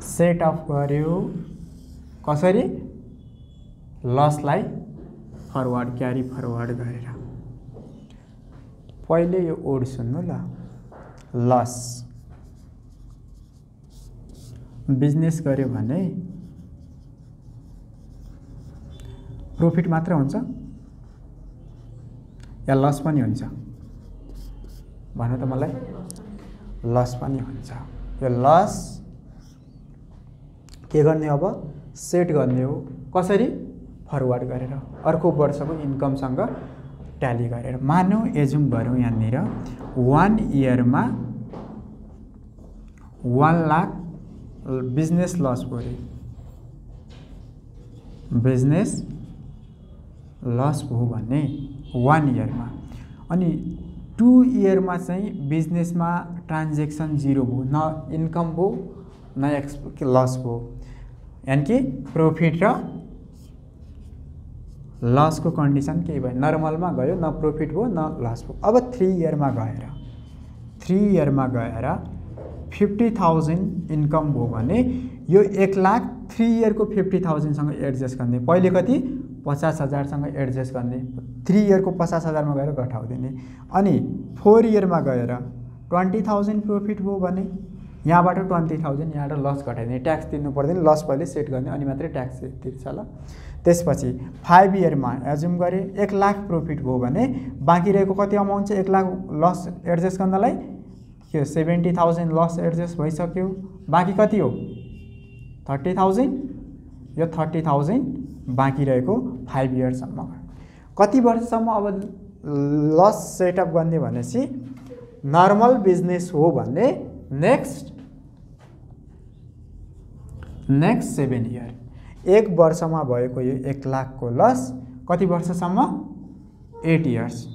Set of गर्यो कसरी लसलाई forward क्यारी forward गरेर। पहिले यो ओड सुन्नु ल। लस बिजनेस गर्यो भने प्रॉफिट मात्र हुन्छ या लस पनि हुन्छ? भन्नु त मलाई। लस पनि हुन्छ। यो लस के गर्ने अब सेट गर्ने हो कसरी फरवर्ड गरेर अर्को वर्षको इन्कमसँग ट्याली गरेर। मानौँ एजुम गरौँ यहाँनिर 1 इयरमा 1 लाख बिजनेस लस भयो। बिजनेस लस भयो भने 1 इयरमा, अनि 2 इयरमा चाहिँ बिजनेसमा ट्रान्जेक्सन 0 भयो, न इन्कम भयो न लस भयो, यानि कि प्रॉफिट र लसको कन्डिसन के भयो, नर्मलमा गयो, न प्रॉफिट भयो न लस भयो। अब 3 इयरमा गएर 50,000 इन्कम भयो भने यो 1 लाख 3 इयरको 50,000 सँग एडजस्ट गर्ने। पहिले कति 50,000 सँग एडजस्ट गर्ने, 3 इयरको 50,000 मा गएर घटाउँदिने। अनि 4 इयरमा गएर 20,000 प्रॉफिट भयो भने यहाँबाट 20,000 यहाँबाट लस घटाइदिने, ट्याक्स तिर्नु पर्दैन, लस पहिले सेट गर्ने अनि मात्रै ट्याक्स तिर्छ ल। त्यसपछि 5 इयरमा एज्युम गरे 1 लाख प्रॉफिट भयो भने बाँकी रहेको कति अमाउन्ट चाहिँ 1 लाख लस एडजस्ट गर्नलाई के 70,000 लस एडजस्ट भइसक्यो, बाँकी कति हो 30,000। यो 30,000 बाँकी रहेको 5 इयरसम्म। कति वर्षसम्म अब लस सेटअप गर्ने भनेपछि नर्मल बिजनेस हो भने नेक्स्ट 7 इयर, 1 वर्षमा भएको यो 1 लाखको लस कति वर्षसम्म 8 इयर्स।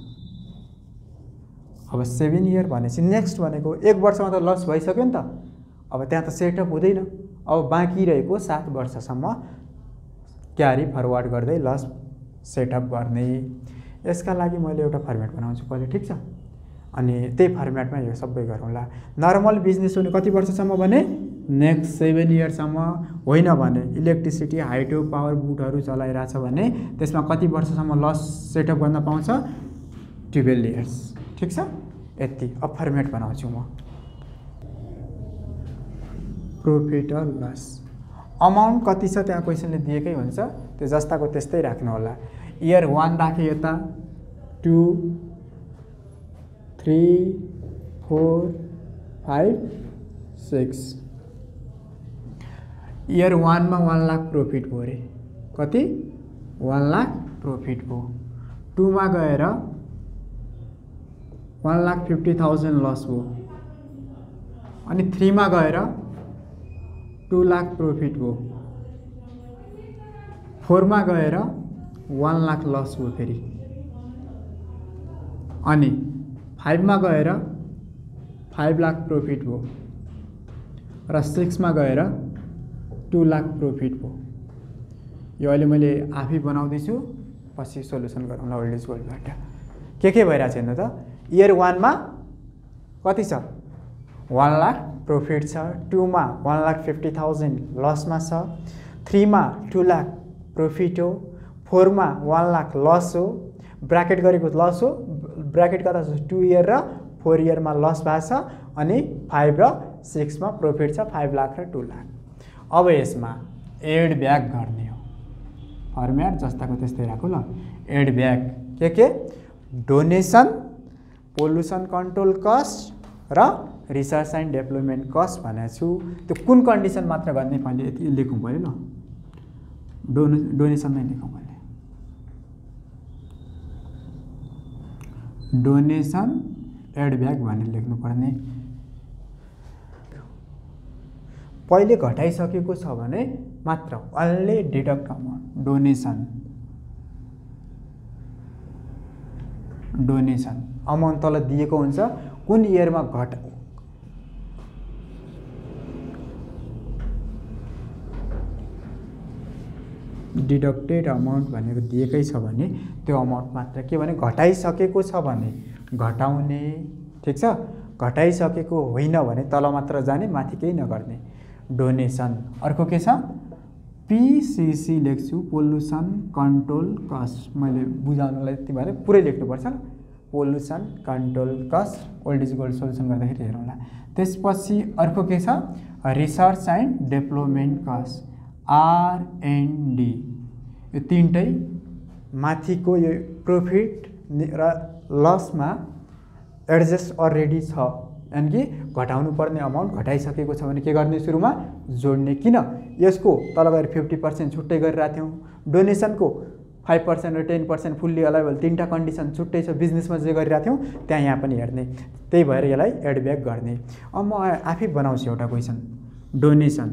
अब 7 इयर भनेपछि नेक्स्ट भनेको 1 वर्षमा त लस भइसक्यो नि त, अब त्यहाँ त सेटअप हुँदैन। अब बाँकी रहेको 7 वर्षसम्म क्यारी फरवर्ड गर्दै लस सेटअप गर्ने। यसका लागि मैले एउटा फर्मेट बनाउँछु पहिले, ठिक छ? अनि त्यही फर्मेटमा यो सबै गरौँला। नर्मल बिजनेस हुने कति वर्षसम्म भने नेक्स्ट 7 इयरसम्म, होइन भने इलेक्ट्रिसिटी हाइड्रो पावर बुटहरू चलाइरहेछ भने त्यसमा कति वर्षसम्म लस सेटअप गर्न पाउँछ 12 इयर्स, ठिक छ? यति। अब फर्मेट बनाउँछु म। प्रॉफिट र लस अमाउन्ट कति छ त्यहाँ क्वेसनले दिएकै हुन्छ, त्यो जस्ताको त्यस्तै राख्नु होला। इयर 1 राखे यता, 2 3 4 5 6। इयर 1 मा 1 लाख प्रॉफिट भयो रे, कति 1 लाख प्रॉफिट भयो। 2 मा गएर 1,50,000 लस भयो, अनि 3 मा गएर 2 लाख प्रॉफिट भयो। 4 मा गएर 1 लाख लस भयो फेरि, अनि 5 मा गएर 5 लाख प्रॉफिट भयो, र 6 मा गएर 2 लाख प्रॉफिट भयो। यो अहिले मैले आफै बनाउँदैछु, पछि सोल्युसन गरौँला ओल्ड इज गोल्डबाट। के भइरहेछ हेर्नु त। इयर 1 मा कति छ 1 लाख प्रॉफिट छ, 2 मा 1,50,000 लसमा छ, 3 मा 2 लाख प्रॉफिट हो, 4 मा 1 लाख लस हो, ब्राकेट गरेको लस हो, ब्राकेट गर्दा 2 इयर र 4 इयरमा लस भएको छ, अनि 5 र 6 मा प्रॉफिट छ 5 लाख र 2 लाख। अब यसमा एड ब्याक गर्ने हो, फर्मेट जस्ताको त्यस्तै राखौँ ल। एड ब्याक के डोनेसन, पोल्युसन कन्ट्रोल कस्ट र रिसर्च एन्ड डेभलपमेन्ट कस्ट भनेको छु। त्यो कुन कन्डिसन मात्र गर्ने पहिले यति लेखौँ पऱ्यो ल। डोनेसन नै लेखौँ पहिले। डोनेसन एड ब्याक भनेर लेख्नु पर्ने। पहिले घटाइसकेको छ भने मात्र अलले डिडक्ट अमाउन्ट डोनेसन अमाउन्ट तल दिएको हुन्छ, कुन इयरमा डिडक्टेड अमाउन्ट भनेको दिएकै छ भने त्यो अमाउन्ट मात्र के भने घटाइसकेको छ भने घटाउने, ठिक छ? घटाइसकेको होइन भने तल मात्र जाने, माथि केही नगर्ने। डोनेसन। अर्को के छ पीसीसी लेख्छु पोल्युसन कन्ट्रोल कस्ट। मैले बुझाउनलाई यति भने पुरै लेख्नुपर्छ pollution control cost old is gold solution गर्दाखेरि हेरौँला। त्यसपछि अर्को के छ research and development cost R and D. यो तीनटै माथिको यो प्रॉफिट र लसमा एडजस्ट अलरेडी छ, यानी कि घटाउनु पर्ने अमाउन्ट घटाइसकेको छ भने के गर्ने सुरुमा जोड्ने। किन यसको तल गएर 50% छुट्टै गरिरहेको थियौँ, डोनेसनको 5% र 10% फुल्ली अलाइबल तीनटा कन्डिसन छुट्टै छ बिजनेसमा जे गरिरहेको थियौँ त्यहाँ यहाँ पनि हेर्ने, त्यही भएर यसलाई एड ब्याक गर्ने। अब म आफै बनाउँछु एउटा question. Donation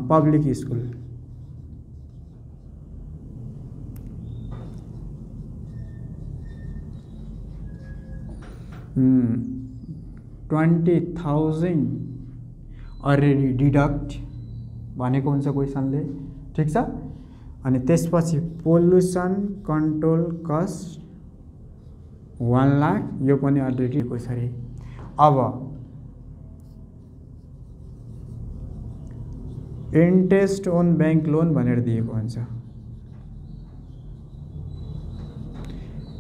public school, $20,000 already deduct भनेको हुन्छ क्वेसनले, ठिक छ। अनि त्यसपछि पोल्युसन कन्ट्रोल कस्ट 1 लाख, यो पनि अलरेडी को छ रे। अब इन्ट्रेस्ट अन बैंक लोन भनेर दिएको हुन्छ,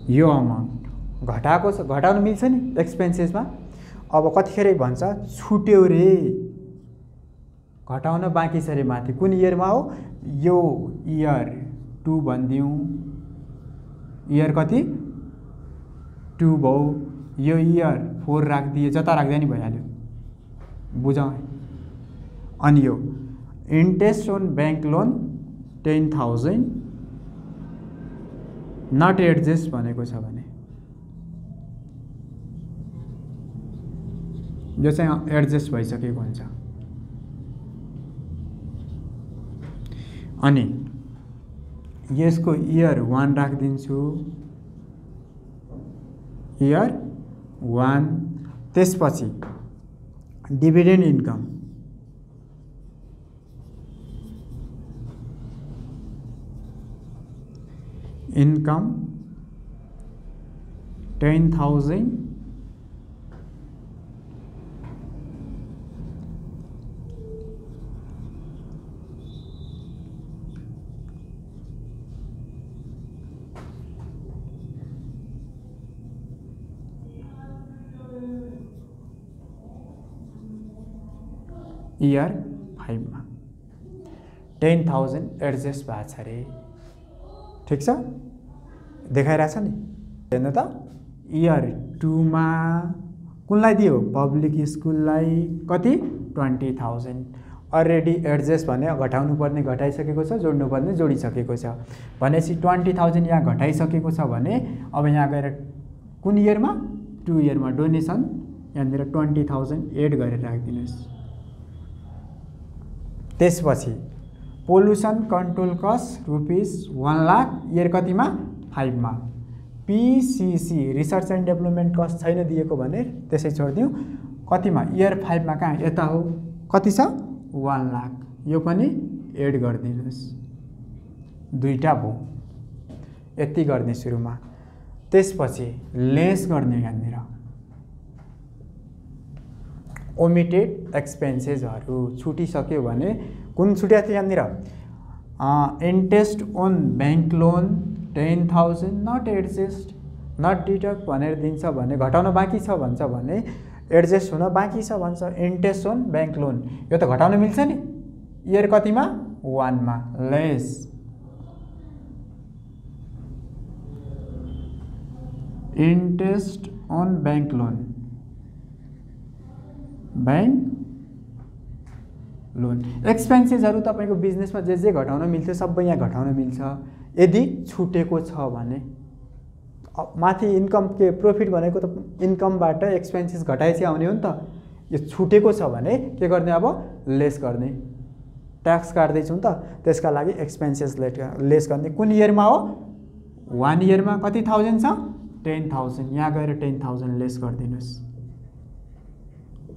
यो अमाउन्ट घटाएको छ, घटाउनु मिल्छ नि एक्सपेन्सेसमा। अब कतिखेर भन्छ छुट्यो रे, घटाउन बाँकी छ रे माथि, कुन इयरमा हो यो इयर 2 भनिदिउँ, इयर कति 2 भयो, यो इयर 4 राखिदिए जता राख्दा नि भइहाल्यो, बुझौँ। अनि यो interest on bank loan 10,000 not adjust भनेको छ भने यो चाहिँ एडजस्ट भइसकेको हुन्छ। अनि यसको इयर 1 राखिदिन्छु, इयर 1। त्यसपछि डिभिडेन्ड इन्कम इन्कम 10,000 इयर 5 मा 10,000 एडजस्ट भएको छ रे, ठिक छ, देखाइरहेछ नि, हेर्नु त। इयर 2 मा कुनलाई दियो पब्लिक स्कुललाई कति 20,000 अलरेडी एडजस्ट भने घटाउनु पर्ने घटाइसकेको छ, जोड्नु पर्ने जोडिसकेको छ भनेपछि 20,000 यहाँ घटाइसकेको छ भने अब यहाँ गएर कुन इयरमा 2 इयरमा डोनेसन यहाँनिर 20,000 एड गरेर राखिदिनुहोस्। त्यसपछि pollution control cost ₹1 lakh, year कतिमा 5 मा। PCC research and development cost छैन दिएको भने त्यसै छोडिदिउँ, कतिमा इयर 5 मा, कहाँ यता हो, कति छ 1 लाख, यो पनि एड गरिदिनुहोस्, दुईटा भयो, यति गर्ने सुरुमा। त्यसपछि लेस गर्ने यहाँनिर ओमिटेड एक्सपेन्सेसहरू छुटिसक्यो भने कुन छुट्या थियो यहाँनिर interest on bank loan 10,000 not adjust not deduct भनेर दिन्छ भने घटाउन बाँकी छ भन्छ भने एडजस्ट हुन बाँकी छ भन्छ। इन्ट्रेस्ट अन बैंक लोन यो त घटाउन मिल्छ नि, इयर कतिमा 1 मा, less interest on bank loan loan. एक्सपेन्सेसहरू तपाईँको बिजनेसमा जे जे घटाउन मिल्थ्यो सबै यहाँ घटाउन मिल्छ यदि छुटेको छ भने। माथि इन्कम के प्रॉफिट भनेको त इन्कमबाट एक्सपेन्सेस घटाएपछि आउने हो नि त, यो छुटेको छ भने के गर्ने, अब लेस गर्ने, ट्याक्स काट्दैछौँ नि त, त्यसका लागि एक्सपेन्सेस लेस गर्ने। कुन इयरमा हो 1 इयरमा कति थाउजन्ड छ 10,000, यहाँ गएर 10,000 लेस गरिदिनुहोस्।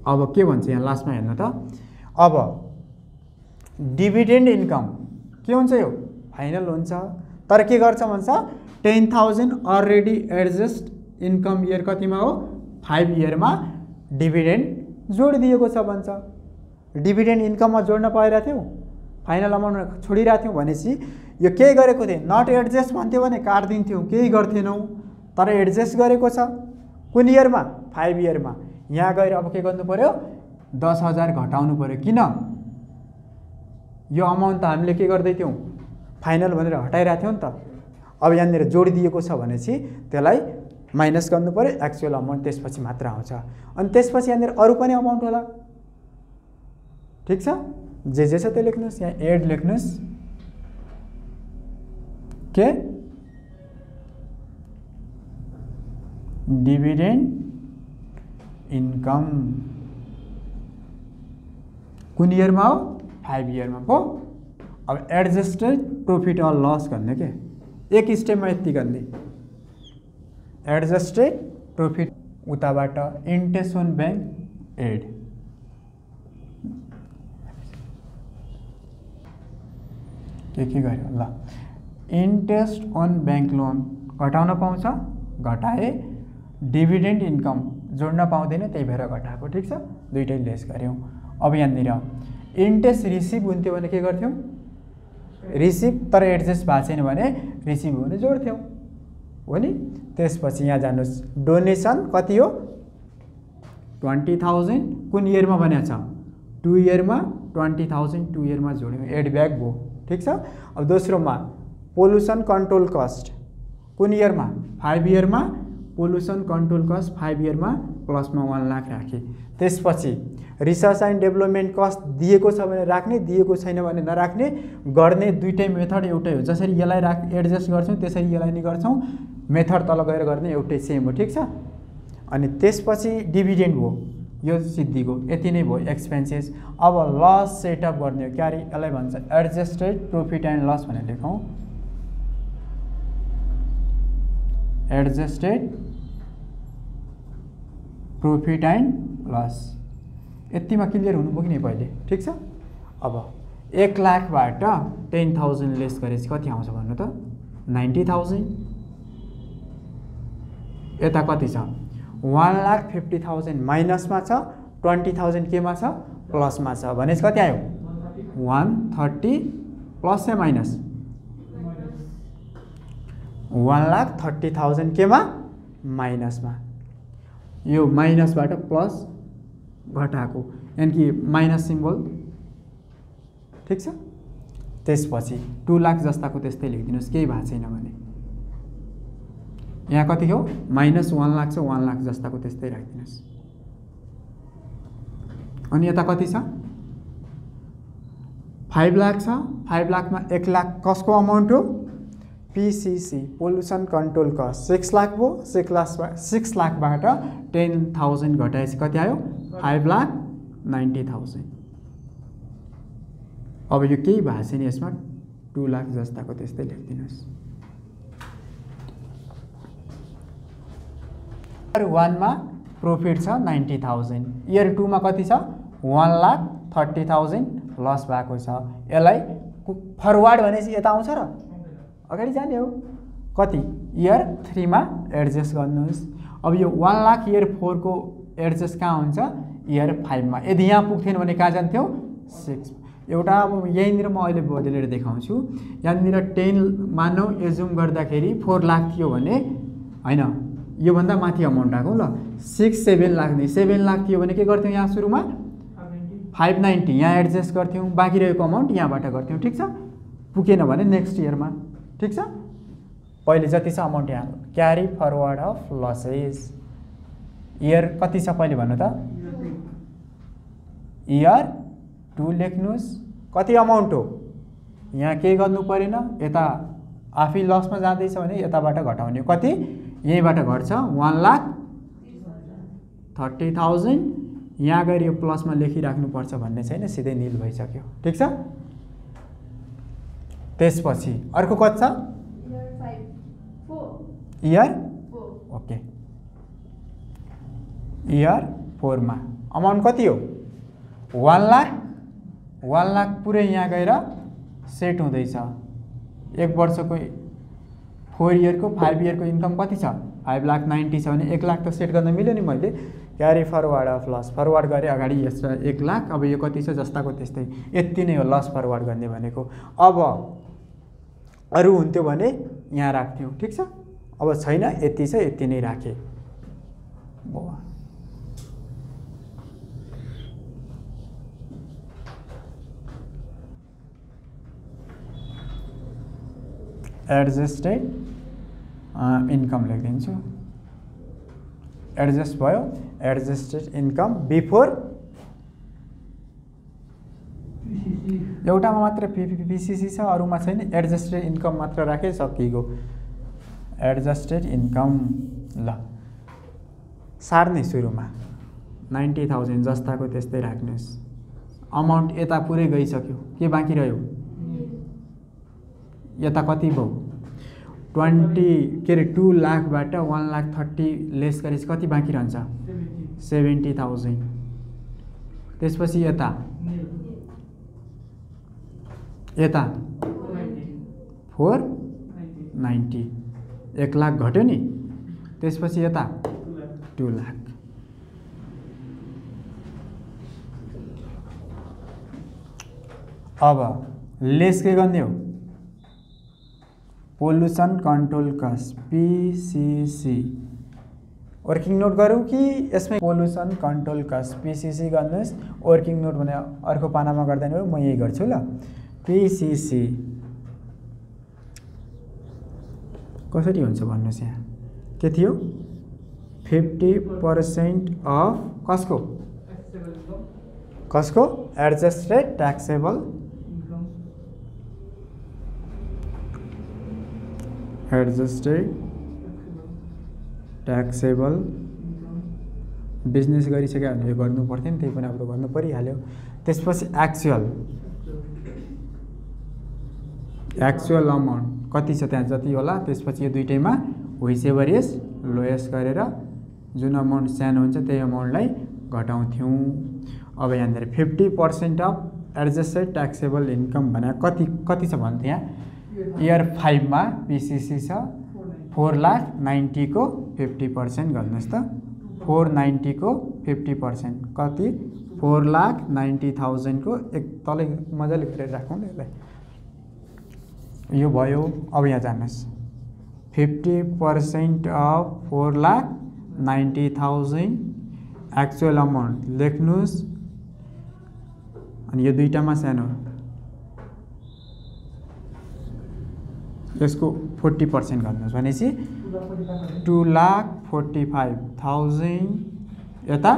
अब के भन्छ यहाँ लास्टमा हेर्नु त, अब डिभिडेन्ड इन्कम के हुन्छ, यो फाइनल हुन्छ, तर के गर्छ भन्छ 10,000 अलरेडी एडजस्ट इन्कम इयर कतिमा हो 5 इयरमा डिभिडेन्ड जोडिदिएको छ भन्छ। डिभिडेन्ड इन्कममा जोड्न पाइरहेको थियौँ, फाइनल अमाउन्टमा छोडिरहेको थियौँ भनेपछि यो के गरेको थिएँ, नट एडजस्ट भन्थ्यो भने काटिदिन्थ्यौँ, केही गर्थेनौँ। तर एडजस्ट गरेको छ कुन इयरमा, 5 इयरमा। यहाँ गएर अब के गर्नु पर्यो, 10,000 घटाउनु पर्यो। किन, यो अमाउन्ट त हामीले के गर्दै थियौँ, फाइनल भनेर हटाइरहेको थियौँ नि त। अब यहाँनिर जोडिदिएको छ भनेपछि त्यसलाई माइनस गर्नु पर्यो, एक्चुअल अमाउन्ट त्यसपछि मात्र आउँछ। अनि त्यसपछि यहाँनिर अरू पनि अमाउन्ट होला, ठिक छ। जे छ त्यो लेख्नुहोस्, यहाँ एड लेख्नुहोस्, के डिभिडेन्ड इन्कम कुन इयरमा हो, 5 इयरमा हो। अब एडजस्टेड प्रॉफिट और लॉस गर्ने के एक स्टेपमा यति गर्ने, एडजस्टेड प्रॉफिट उताबाट इन्ट्रेस्ट अन बैंक एड, के गर्यो ल, इन्ट्रेस्ट अन बैंक लोन घटाउन पाउँछ, घटाए। डिभिडेन्ड इन्कम जोड्न पाउँदैन, त्यही भएर घटाएको, ठिक छ। दुइटै लेस गऱ्यौँ। अब यहाँनिर इन्ट्रेस्ट रिसिभ हुन्थ्यो भने के गर्थ्यौँ, रिसिभ, तर एडजस्ट भएको छैन भने रिसिभ हो भने जोड्थ्यौँ, हो नि। त्यसपछि यहाँ जानुहोस्, डोनेसन कति हो, 20,000 कुन इयरमा भनेको छ, 2 इयरमा 20,000 2 इयरमा जोड्यौँ, एड ब्याक भयो, ठिक छ। अब दोस्रोमा पोल्युसन कन्ट्रोल कस्ट कुन इयरमा, 5 इयरमा पोल्युसन कन्ट्रोल कस्ट 5 इयरमा प्लसमा 1 लाख राखेँ। त्यसपछि रिसर्च एन्ड डेभलपमेन्ट कस्ट दिएको छ भने राख्ने, दिएको छैन भने नराख्ने। गर्ने दुइटै मेथड एउटै हो, जसरी यसलाई एडजस्ट गर्छौँ त्यसरी यसलाई नि गर्छौँ, मेथड तल गएर गर्ने एउटै सेम हो, ठिक छ। अनि त्यसपछि डिभिडेन्ड हो, यो सिद्धिको, यति नै भयो एक्सपेन्सेस। अब लस सेटअप गर्ने हो, क्यारी, यसलाई भन्छ एडजस्टेड प्रॉफिट एन्ड लस भनेर लेखौँ, एडजस्टेड प्रॉफिट एन्ड लस। यतिमा क्लियर हुनुभयो कि नै पहिले, ठिक छ। अब 1 लाखबाट 10,000 लेस गरेपछि कति आउँछ भन्नु त, 90,000। यता कति छ, 1,50,000 माइनसमा छ, 20,000 केमा छ, प्लसमा छ भनेपछि कति आयो, 130 प्लस या माइनस, 1,30,000 केमा, माइनसमा। यो माइनसबाट प्लस घटाएको, यानि कि माइनस सिम्बल, ठिक छ। त्यसपछि 2 लाख जस्ताको त्यस्तै लेखिदिनुहोस्, केही भएको छैन भने। यहाँ कति हो, माइनस 1 लाख छ, 1 लाख जस्ताको त्यस्तै राखिदिनुहोस्। अनि यता कति छ, 5 लाख छ, 5 लाखमा 1 लाख कसको अमाउन्ट हो, PCC pollution control cost 6 lakh भयो। 6 लाखबाट 10,000 घटाएपछि कति आयो, 5,90,000। अब यो केही भएको छैन यसमा, 2 लाख जस्ताको त्यस्तै लेखिदिनुहोस्। इयर 1 मा प्रॉफिट छ 90,000, इयर 2 मा कति छ, 1,30,000 लस भएको छ। यसलाई फरवर्ड भनेपछि यता आउँछ र अगाडि जाने हो, कति, इयर 3 मा एडजस्ट गर्नुहोस्। अब यो 1 लाख इयर 4 को एडजस्ट कहाँ हुन्छ, इयर 5 मा। यदि यहाँ पुग्थेन भने कहाँ जान्थ्यौ, 6। एउटा अब यहीँनिर म अहिले बदलेर देखाउँछु। यहाँनिर 10 मानौ एजुम गर्दाखेरि 4 लाख थियो भने, होइन योभन्दा माथि अमाउन्ट आएको ल, 7 लाख नै, 7 लाख थियो भने के गर्थ्यौँ, यहाँ सुरुमा 590 यहाँ एडजस्ट गर्थ्यौँ, बाँकी रहेको अमाउन्ट यहाँबाट गर्थ्यौँ, ठिक छ। पुगेन भने नेक्स्ट इयरमा, ठिक छ। पहिले जति छ अमाउन्ट यहाँ, क्यारी फरवर्ड अफ लसेस। इयर कति छ पहिले भन्नु त, इयर 2 लेख्नुहोस्, कति अमाउन्ट हो, यहाँ केही गर्नु परेन, यता आफै लसमा जाँदैछ भने यताबाट घटाउने, कति, यहीँबाट घट्छ 1,30,000। यहाँ गएर यो प्लसमा लेखिराख्नुपर्छ भन्ने छैन, सिधै निल भइसक्यो, ठिक छ। त्यसपछि अर्को कति छ, इयर, ओके, इयर 4 मा अमाउन्ट कति हो, 1 लाख। 1 लाख पुरै यहाँ गएर सेट हुँदैछ। 1 वर्षको 4 इयरको 5 इयरको इन्कम कति छ, 5,90,000 छ भने 1 लाख त सेट गर्न मिल्यो नि मैले, क्यारी फरवर्ड अफ लस फरवर्ड गरे अगाडि यसमा 1 लाख अब यो कति छ जस्ताको त्यस्तै यति नै हो लस फरवर्ड गर्ने भनेको। अब अरु हुन्थ्यो भने यहाँ राख्थ्यौं ठीक छ। अब छैन यति छ यति नै राखे। एडजस्टेड इन्कम लेखिदिन्छु। एडजस्ट भयो एडजस्टेड इन्कम बिफोर एउटामा मात्र पीसीसी छ अरुमा छैन एडजस्टेड इन्कम मात्र राखे सकिगयो। एडजस्टेड इन्कम ल सार्ने सुरुमा 90,000 जस्ताको त्यस्तै राख्नुस्। अमाउन्ट यता पुरै गइसक्यो के बाँकी रह्यो यता कति भयो 20 के रे 2 लाखबाट 1,30,000 लेस गरेपछि कति बाँकी रहन्छ 70,000। त्यसपछि यता 490 1 लाख घट्यो नि। त्यसपछि यता 2 लाख। अब लेस के गर्ने हो pollution control cost PCC working note गरौँ कि यसमै पोल्युसन कंट्रोल कस्ट पीसीसी गर्नुस्। वर्किङ नोट भने अर्को पानामा गर्दैन हो म यही गर्छु ल। पीसीसी कसरी हुन्छ भन्नुस् यहाँ के थियो 50% अफ कसको एडजस्टेड ट्याक्सेबल ट्याक्सेबल बिजनेस गरिसक्यो भने यो गर्नु पर्थ्यो नि त्यही पनि अब गर्नु परिहाल्यो। त्यसपछि एक्चुअल अमाउन्ट कति छ त्यहाँ जति होला। त्यसपछि यो दुईटैमा व्हिचएभर इज लोएस्ट गरेर जुन अमाउन्ट सानो हुन्छ त्यही अमाउन्टलाई घटाउँथ्यौं। अब यहाँनिर 50% अफ एडजस्टेड ट्याक्सेबल इन्कम भने कति छ भन्थे यहाँ इयर 5 मा पीसीसी छ 4,90,000 को 50% गर्नुस् त 490 को 50% कति 4,90,000 को एक तलै मजाले गरेर राखौँ न यसलाई। यो भयो। अब यहाँ जानुस् 50% अफ 4,90,000 एक्चुअल अमाउन्ट लेख्नुस् अनि यो दुईटामा सानो यसको 40% गर्नुस् भनेपछि 2,45,000 यता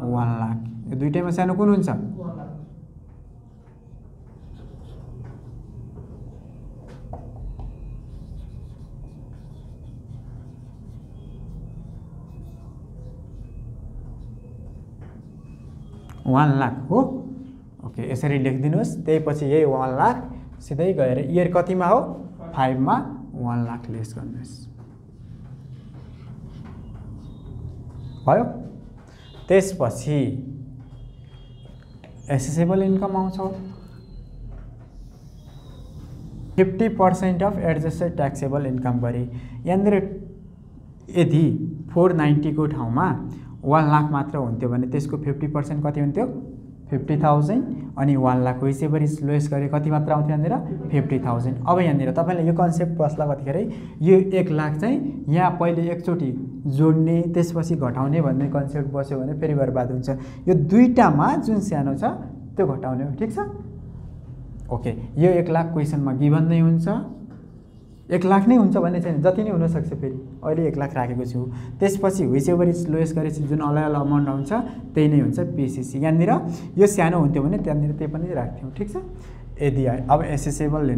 1 लाख यो दुईटैमा सानो कुन हुन्छ 1 लाख हो। ओके यसरी लेखिदिनुस्। त्यसपछि यही 1 लाख सिधै गएर इयर कतिमा हो 5 मा 1 लाख लेस गर्नुस् भयो। त्यसपछि एसेसेबल इन्कम आउँछ 50% अफ एडजस्टेड ट्याक्सेबल इन्कम गरी यहाँनिर यदि 490 को ठाउँमा 1 लाख मात्र हुन्थ्यो भने त्यसको 50% कति हुन्थ्यो 50,000 अनि 1 लाख व्हिचएभर इज लोएस्ट गरे कति मात्र आउँथ्यो यहाँनिर 50,000। अब यहाँनिर तपाईलाई यो कन्सेप्ट बस्ला कतिखेर यो 1 लाख चाहिँ यहाँ पहिले एकचोटि जोड्ने त्यसपछि घटाउने भन्ने कन्सेप्ट बस्यो भने फेरि बर्बाद हुन्छ। यो दुईटामा जुन सानो छ त्यो घटाउने हो ठीक छ। ओके यो 1 लाख क्वेसनमा गिभन नै हुन्छ 1 लाख नै हुन्छ भन्ने छैन जति नै हुन सक्छ। फेरि अहिले 1 लाख राखेको छु। त्यसपछि व्हिचएभर इज लोएस्ट गरेपछि जुन अलायल अमाउन्ट आउँछ त्यही नै हुन्छ पीसीसी। यहाँनिर यो सानो हुन्थ्यो भने त्यहाँनिर त्यही पनि राख्थ्यौं ठीक छ। यदि अब एसेसेबल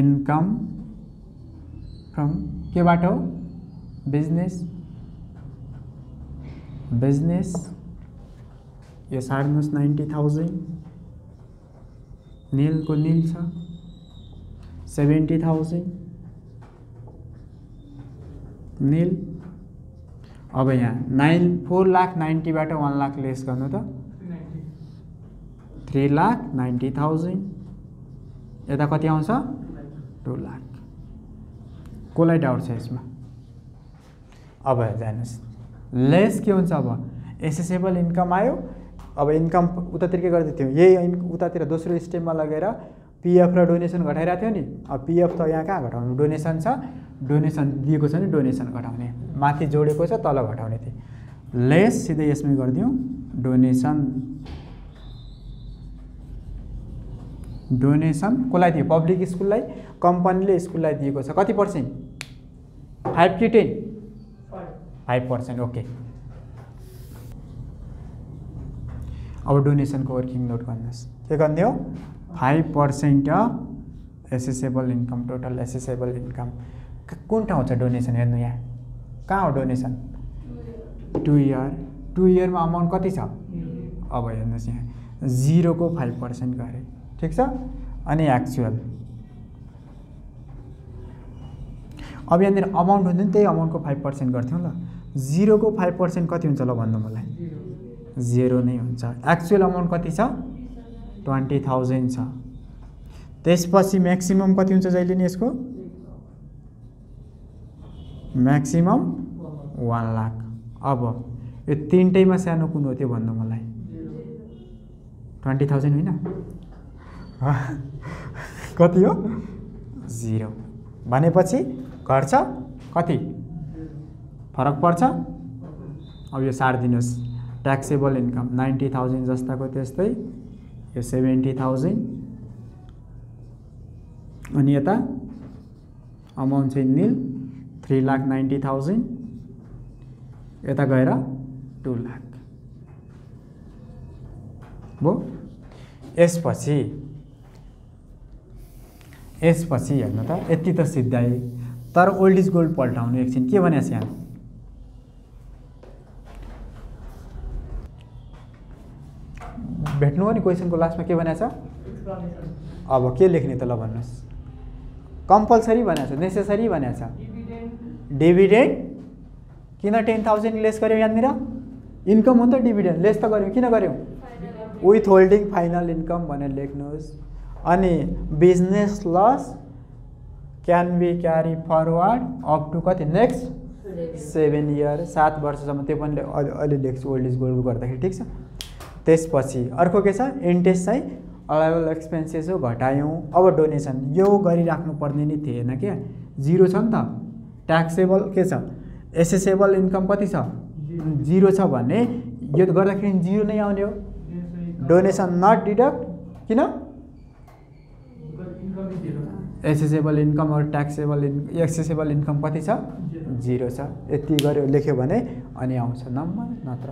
इन्कम फ्रम केबाट हो बिजनेस यो सार्नुस् 90,000 नील को नील छ 70,000 नील। अब यहाँ 4,90,000 बाट 1 लाख लेस गर्नु त 3,90,000 यता कति आउँछ 2 लाख। कसलाई डाउट छ यसमा? अब हेर्नुहोस् लेस के हुन्छ? अब एसेसेबल इन्कम आयो। अब इन्कम उतातिर के गर्दै थियो, यही उतातिर दोस्रो स्टेपमा लगेर पिएफ र डोनेसन घटाइरहेको थियो नि। अब पिएफ त यहाँ कहाँ घटाउनु, डोनेसन छ, डोनेसन दिएको छ नि, डोनेसन घटाउने, माथि जोडेको छ तल घटाउने थियो। लेस सिधै यसमै गरिदिउँ, डोनेसन। डोनेसन कसलाई दियो? पब्लिक स्कुललाई, कम्पनीले स्कुललाई दिएको छ। कति पर्सेन्ट? 5 कि 10? 5%। ओके। अब डोनेसनको वर्किङ नोट गर्नुहोस्, के गर्ने हो? 5% of accessible income, total accessible income. कुन ठाउँ छ डोनेसन? हेर्नु यहाँ कहाँ हो डोनेसन? 2 इयर। 2 इयरमा अमाउन्ट कति छ? अब हेर्नुहोस् यहाँ 0 को 5% गरे, ठिक छ। अनि एक्चुअल, अब यहाँनिर अमाउन्ट हुन्छ नि, त्यही अमाउन्टको 5% गर्थ्यौँ ल। 0 को 5% कति हुन्छ ल भन्नु मलाई? 0 नै हुन्छ। एक्चुअल अमाउन्ट कति छ? 20,000 छ। त्यसपछि म्याक्सिमम कति हुन्छ जहिले नि यसको? म्याक्सिमम 1 लाख। अब यो तीनटैमा सानो कुन हो त्यो भन्नु मलाई? 20,000 होइन? कति हो? 0 भनेपछि घट्छ कति? फरक पर्छ। अब यो सार्दिनुहोस्, ट्याक्सेबल इन्कम 90,000 जस्ताको त्यस्तै, यो 70,000। अनि यता अमाउन्ट चाहिँ निल, 3,90,000। यता गएर 2 लाख भो। यसपछि हेर्नु त, यति त सिद्धाए, तर ओल्ड इज गोल्ड पल्टाउनु एकछिन। के भनेको छ यहाँ? भेट्नु हो नि क्वेसनको लास्टमा के भनेको छ? अब के लेख्ने त ल भन्नुहोस्? कम्पलसरी भनेको छ, नेसेसरी भनेको छ? डिभिडेन्ड। किन 10,000 लेस गर्यो यहाँनिर? इन्कम हो नि त, डिभिडेन्ड लेस त गर्यौँ। किन गर्यौँ? विथ होल्डिङ फाइनल इन्कम भनेर लेख्नुहोस्। अनि business loss can be carry forward up to कति? नेक्स्ट 7 इयर, 7 वर्षसम्म। त्यो पनि अहिले लेख्छु ओल्ड इज गोल्ड गर्दाखेरि, ठिक छ। त्यसपछि अर्को के छ? इन्ट्रेस्ट चाहिँ अलाइबल एक्सपेन्सेस हो, घटायौँ। अब डोनेसन यो गरिराख्नु पर्ने नि थिएन क्या, 0 छ नि त। ट्याक्सेबल के छ? एसेसेबल इन्कम कति छ? 0 छ भने यो गर्दाखेरि 0 नै आउने हो। डोनेसन नट डिडक्ट, किन? एसेसेबल इन्कम और ट्याक्सेबल एक्सेसेबल इन्कम कति छ? 0 छ। यति गर्यो लेख्यो भने अनि आउँछ नम्बर, नत्र